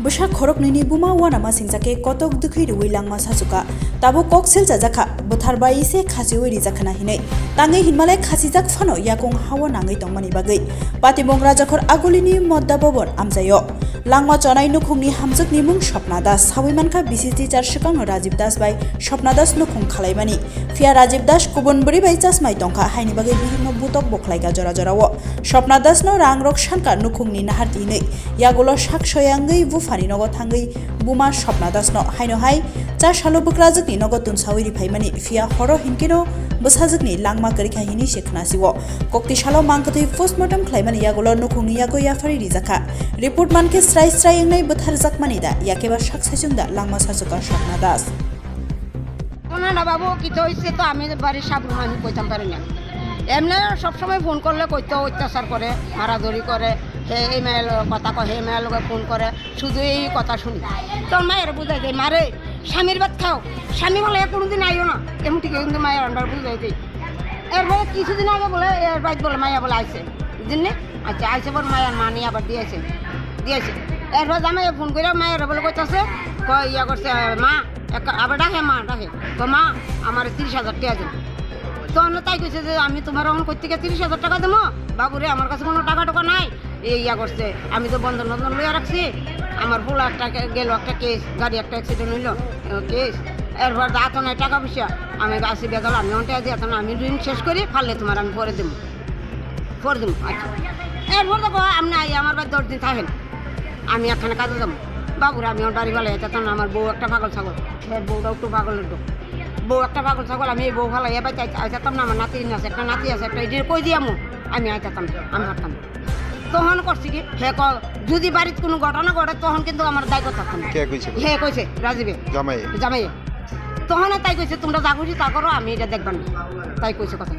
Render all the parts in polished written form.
Busha khorok nini buma wana ma singjake kotok dukhi ruwi langma sajuka tabo koksil jajaka botharba ise khasiwe rijakhana hinai tangai hinmale khasijak phano yakong hawa nangai tongmani bagai patibongra jakhor agulini modda bobon amjayo langma chonai nukhungni hamjakni mung Swapna Das sawimankha BC teacher shikang Rajiv Das bai Swapna Das nukhung khalaimani fia Rajiv Das kubon buri bai chasmai tongkha haini bagai bihimno butok boklaiga jora jorawo Swapna Das no rangrok shanka nukhungni naharti nei yagulo shak soyangai bufani nogo thangai buma Swapna Das no haino hai cha shalo bukrajikni nogo tunsawi rifaimani fia horo hinkino bosajikni langma karikha hini shekhnasiwo kokti shalo mangkatui postmortem khlaimani yagulo nukhungni yago yafari rijaka report manke strai strai engnai botharjakmani da yakeba shak sajungda langma sajuka Swapna Das না বাবু কিছু হয়েছে তো আমি বাড়ির সব আমি কইতাম পারি না এমনি সবসময় ফোন করলে কইতো অত্যাচার করে মারাধরি করে হে এই মেয়ের কথা কয় হে মেয়ের লোকে ফোন করে শুধু এই কথা শুনি তোর মায়ের বুঝাই দেয় মারে স্বামীর ভাত খাও স্বামী বলে কোনোদিন আইও না এমন ঠিক কিন্তু মায়ের আন্ডার বুঝাই দিই এরপরে কিছুদিন আগে বলে এর বাইক বলে মাইয়া বলে আইসে বুঝলেন আচ্ছা আইসে বল মায়ের মা নিয়ে আবার দিয়েছে এরপর জামাই ফোন করে মায়ের বলে কইতাছে ইয়া করছে মা আবার ডাকে মা ডাকে তো মা আমার 30,000 টাকা দেন তখন তাই কইছে যে আমি তোমার এখন কই থেকে 30,000 টাকা দেবো বাবুরে আমার কাছে কোনো টাকা টাকা নাই এই ইয়া করছে আমি তো বন্ধন বন্ধন লইয়া রাখছি আমার ফুল একটা গেল একটা কেস গাড়ি একটা অ্যাক্সিডেন্ট হইলো কেস এরপর দাঁত নাই টাকা পয়সা আমি আসি বেগাল আমি অন্টাই দিয়ে আমি ঋণ শেষ করি ফাললে তোমার আমি পরে দেবো আচ্ছা এরপর দেখো আপনি আমার বাড়ি 10 দিন থাকেন আমি একখানে কাজে যাবো বাবুরে আমি আমার বাড়ি ভালো যেতাম না আমার বউ একটা পাগল ছাগল বউটাও একটু পাগলের বউ একটা পাগল ছাগল আমি এই বউ ভালো এবার আইতাম না আমার নাতি আছে একটা নাতি আছে একটা এটি কই দিয়ে আমি আইতাম আমি হাঁটতাম তখন করছি কি হে যদি বাড়িতে কোনো ঘটনা ঘটে তখন কিন্তু আমার দায়িত্ব থাকতাম হে কইছে রাজীবে জামাই তখন তাই কইছে তোমরা যা খুশি তা করো আমি এটা দেখবেন না তাই কইছে কথা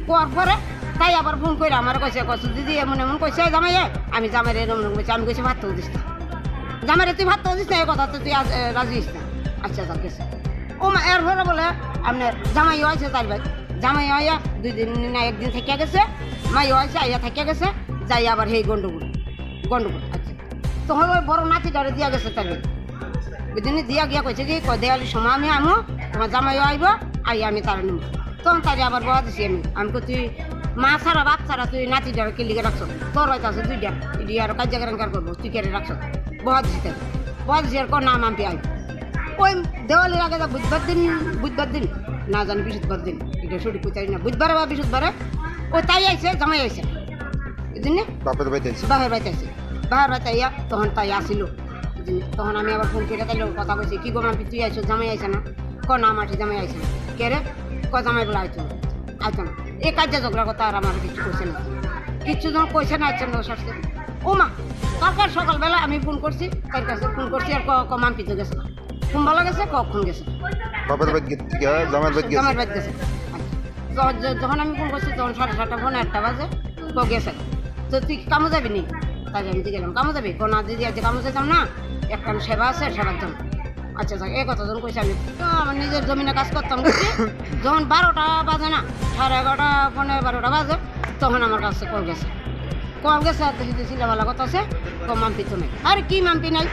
কোয়ার পরে তাই আবার ফোন করে আমার কইছে দিদি এমন এমন কইছে জামাই আমি জামাইয়ের এরকম কইছে আমি কইছি ভাত তো দিস না জামাইরে তুই ভাত তো দিস না এই কথা তো তুই রাজি দিস না আচ্ছা যা গেছে ও মা এর ঘরে বলে আপনার জামাই হয়েছে তার ভাই জামাই হইয়া 2 দিন না 1 দিন থেকে গেছে মাই হয়েছে আইয়া থেকে গেছে যাই আবার সেই গন্ডগোল আচ্ছা তখন ওই বড় নাতিটারে দিয়া গেছে তার ভাই বুঝলি দিয়া গিয়া কইছে কি দেয়ালির সময় আমি আমো তোমার জামাই আইব আই আমি তার নিব তখন তারে আবার বয়া দিছি আমি তুই মা ছাড়া বাপ ছাড়া তুই নাতিটারে কে লিখে রাখছ তোর হয়তো আছে 2টা ইডি আর কাজ জায়গা করবো তুই কেড়ে রাখছ বয়া দিছি আর কোন নাম আমি আই ওই দেওয়ালির আগে বুধবার দিন না জানি বৃহস্পতিবার দিন এটা সঠিক কোথায় না বুধবারে বা বৃহস্পতিবারে ও তাই আইছে জামাই আইছে বুঝলি বাপের বাড়িতে আইছে বাপের বাড়িতে আইয়া তখন তাই আসিল তখন আমি আবার ফোন করে তাইলে কথা বলছি কি গো মাম্পি তুই আইছো জামাই আইছে না না মাঠে জামাই আইছে না কে রে জামাই বলে আইতো না এই কাজে ঝগড়া কথা আর আমার কিছু কইছে না কিছু জন কইছে না আইছে না সারছে ও মা কালকার সকালবেলা আমি ফোন করছি তার কাছে ফোন করছি আর মাম্পি তো গেছে না কোন ভালো গেছে কখন গেছে বাবার বাড়ি থেকে জামাইয়ের বাড়ি গেছে যখন আমি ফোন করছি তখন 7:30 ফোন 8টা বাজে গেছে তো তুই কামে যাবি নি তাই আমি গেলাম কামে যাবি না দিদি আজকে কামে যেতাম না একটা সেবা আছে সেবার জন্য আচ্ছা এই কথা যখন কইছি আমি আমার নিজের জমিনে কাজ করতাম বুঝছি যখন 12টা বাজে না 11:30 12টা বাজে তখন আমার কাছে কল গেছে আর দেখি সিলাবালা কথা আছে মাম্পি তো নাই আর কি মাম্পি নাই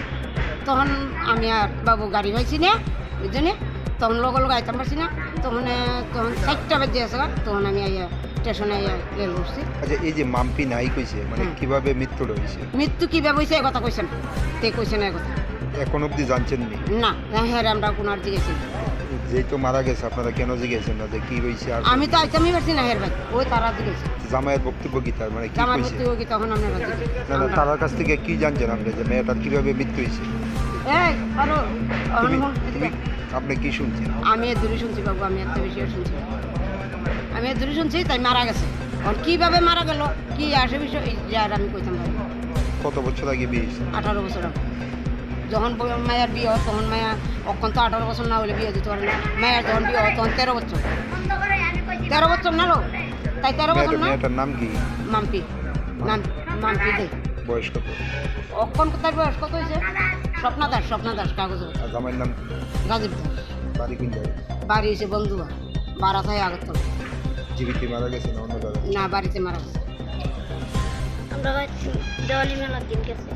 তখন আমি আর বাবু গাড়ি পাইছি না বুঝলি তখন লগে আইতাম পারছি না তখন 4টা বাজে আছে তখন আমি আইয়া স্টেশনে আইয়া রেল উঠছি আচ্ছা এই যে মাম্পি নাই কইছে মানে কিভাবে মৃত্যুটা হইছে মৃত্যু কিভাবে হইছে এই কথা কইছেন তে কইছেন এই কথা এখন অবধি জানছেন না হ্যাঁ আমরা কোন আর জিজ্ঞেস যেই তো মারা গেছে আপনারা কেন জিজ্ঞেসেন না যে কি হইছে আর আমি তো আইতামই পারছি না হের ভাই ওই তারা জিজ্ঞেস জামাইয়ের বক্তব্য কি তার মানে কি জামাই কইছে বক্তব্য কি তখন আমরা না তার কাছ থেকে কি জানছেন আপনি যে মেয়েটার কিভাবে মৃত্যু হইছে এই আরো আপনি কি শুনছেন আমি এর দূরে শুনছি বাবু আমি এত বেশি শুনছি আমি এর দূরে শুনছি তাই মারা গেছে আর কিভাবে মারা গেল কি আসে বিষয় আর আমি কইতাম ভাই কত বছর আগে বিয়ে হয়েছে 18 বছর আগে যখন মায়ের বিয়ে হয় তখন মায়া অক্ষণ তো 18 বছর না হলে বিয়ে দিতে পারে না মায়ের যখন বিয়ে হয় তখন 13 বছর না লো তাই 13 বছর না মেয়েটার নাম কি মাম্পি দে বয়স কত অক্ষণ তার বয়স কত হয়েছে স্বপ্না দাস কাগজ জামাইয়ের নাম রাজীব দাস বাড়ি কোন জায়গায় বাড়ি এসে বন্ধুয়া বারাথায় আগরতলা জীবিতে মারা গেছে না অন্য জায়গায় না বাড়িতে মারা গেছে আমরা দেওয়ালি মেলার দিন গেছে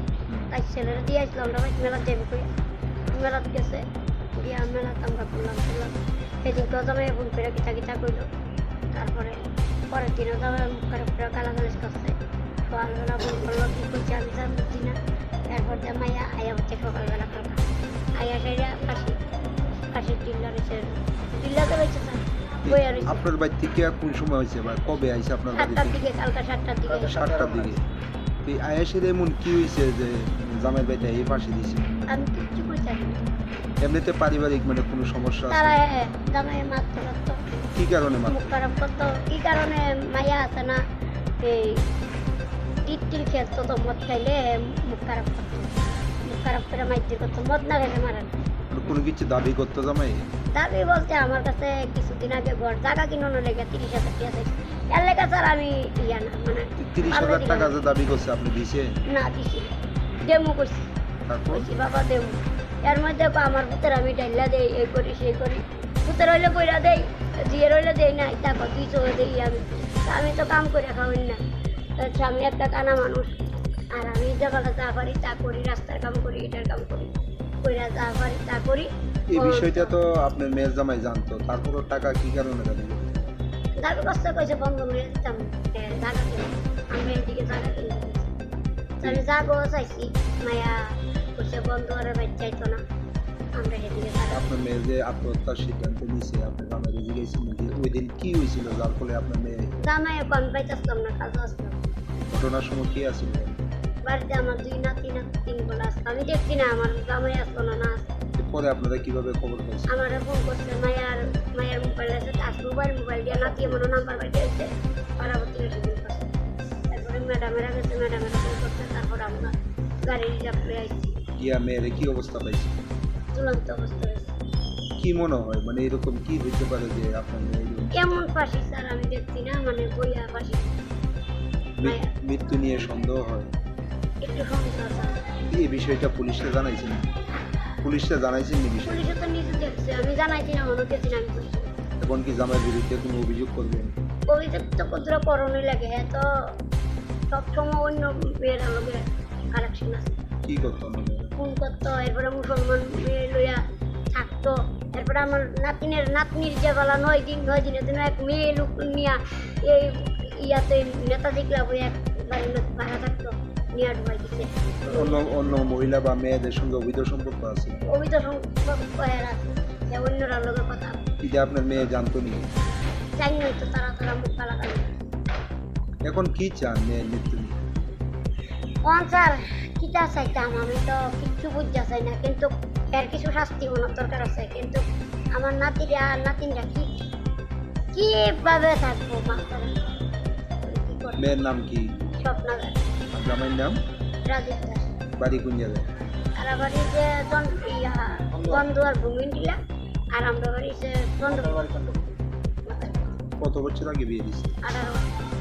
আজ ছেলেরা দিয়ে আসলাম আমরা ভাই মেলা যাবো কই মেলাত গেছে গিয়া মেলাত আমরা করলাম সেদিন তো জামাই ফোন করে কিতা করলো তারপরে পরের দিনও জামাই মুখ খারাপ করে গালাগালিজ করছে সকালবেলা ফোন করলো কি করছে আমি যা বুঝছি না এরপর জামাইয়া আয়া হচ্ছে সকালবেলা কালকা আয়া সাইয়া কাশির টিল্লা রয়েছে টিল্লাতে রয়েছে স্যার বইয়া রয়েছে আপনার বাড়ি থেকে কোন সময় হয়েছে বা কবে আইছে আপনার বাড়িতে 7টার দিকে কালকা 7টার দিকে 7টার দিকে এই আয়াসের এমন কি হয়েছে যে জামাই বাড়িতে এই ফাঁসি দিছে আমি কিচ্ছু করছি না এমনিতে পারিবারিক মানে কোনো সমস্যা তারা আছে জামাই মারতে লাগতো কি কারণে মুখ মাত্র খারাপ করতো কি কারণে মাইয়া আছে না এই টিটটির খেলতো তো মদ খাইলে মুখ খারাপ করতো মুখ খারাপ করে মাইতে করতো মদ না খেলে মারা না কোনো কিছু দাবি করতে জামাই দাবি বলতে আমার কাছে কিছুদিন আগে ঘর জায়গা কিনানো লেগে 30,000 টাকা চাইছে এর লেগে স্যার আমি ইয়া না মানে 30,000 টাকা যে দাবি করছে আপনি দিছে না দিছি ডেমো করছি তারপর বলছি বাবা ডেমো এর মধ্যে আমার পুতের আমি ডাইলা দেই এই করি সেই করি পুতের হইলে কইরা দেই দিয়ে রইলে দেই না দেখো 200 দেই আমি তো কাম করে খাওয়াই না আচ্ছা আমি একটা কানা মানুষ আর আমি যেগুলো যা পারি তা করি রাস্তার কাম করি এটার কাম করি কইরা যা পারি তা করি এই বিষয়টা তো আপনার মেয়ের জামাই জানতো তারপরও টাকা কি কারণে দাবি করছে? দাবি কষ্ট কইছে বন্ধ মেরে দিতাম জায়গা কিনে আমি এদিকে জায়গা কিনে দিয়েছি। আমি যাবো চাইছি মায়া কইছে বন্ধ আর বাইর চাইতো না আমরা এদিকে জায়গা আপনার মেয়ে যে আত্মহত্যার সিদ্ধান্ত নিছে আপনার জামাই জিজ্ঞাসিলেন যে ওই দিন কি হয়েছিল যার ফলে আপনার মেয়ে জামাই কম পাইতাম না কাজ আসতাম ঘটনার সময় কি আছিল বাড়িতে আমার 2 নাতি তিন বলে আসতো আমি দেখছি না আমার জামাই আসতো না না আসতো পরে আপনারা কিভাবে খবর পাইছেন আমার ফোন করছে মায়ের মোবাইল আছে তার মোবাইল দিয়ে নাতি আমার নাম্বার বাইরে আছে পারাবতী এসে ফোন করছে তারপরে ম্যাডামেরা গেছে ম্যাডামেরা ফোন করছে তারপর আমরা গাড়ি রিজার্ভ করে আসছি গিয়া মেয়ের কি অবস্থা পাইছে চূড়ান্ত অবস্থা হয়েছে কি মনে হয় মানে এরকম কি হইতে পারে যে আপনার মেয়ে এরকম কেমন ফাঁসি স্যার আমি দেখছি না মানে বইয়া ফাঁসি মৃত্যু নিয়ে সন্দেহ হয় একটু সমস্যা স্যার এই বিষয়টা পুলিশকে জানাইছেন পুলিশকে জানাইছেন এই বিষয় পুলিশে তো নিজে দেখছে আমি জানাইছি না মনে গেছি না আমি পুলিশে এখন কি জামাইয়ের বিরুদ্ধে কোনো অভিযোগ করবেন অভিযোগ তো কতটা করণই লাগে হ্যাঁ তো সবসময় অন্য মেয়ের লোকে কালেকশন আছে কি করতো মানে ফোন করতো এরপরে মুসলমান মেয়ে লইয়া থাকতো এরপরে আমার নাতনির যে বেলা 9 দিনের জন্য এক মেয়ে লোক নিয়া এই ইয়াতে নেতাজি ক্লাব এক ভাড়া থাকতো নিয়ে ঢুকাই দিচ্ছে অন্য মহিলা বা মেয়েদের সঙ্গে অবৈধ সম্পর্ক আছে অভিত সম্পর্ক আছে যে অন্যরা লোকের কথা এটা আপনার মেয়ে জানতো নি জানি না তো তারা মুখ কালাকালি এখন কি চান মেয়ের মৃত্যু নিয়ে স্যার কিতা চাইতাম আমি তো কিচ্ছু বুঝতে চাই না কিন্তু এর কিছু শাস্তি হওয়ার দরকার আছে কিন্তু আমার নাতিনরা কিভাবে থাকবো মাস্টার মেয়ের নাম কি স্বপ্নাগার জামাইয়ের নাম রাজীব দাস বাড়ি কোন জায়গায় আর বাড়ি যে বন্ধুয়ার ভূমিন টিলা আর আমরা বাড়ি যে বন্ধু কত বছর আগে বিয়ে দিচ্ছে 18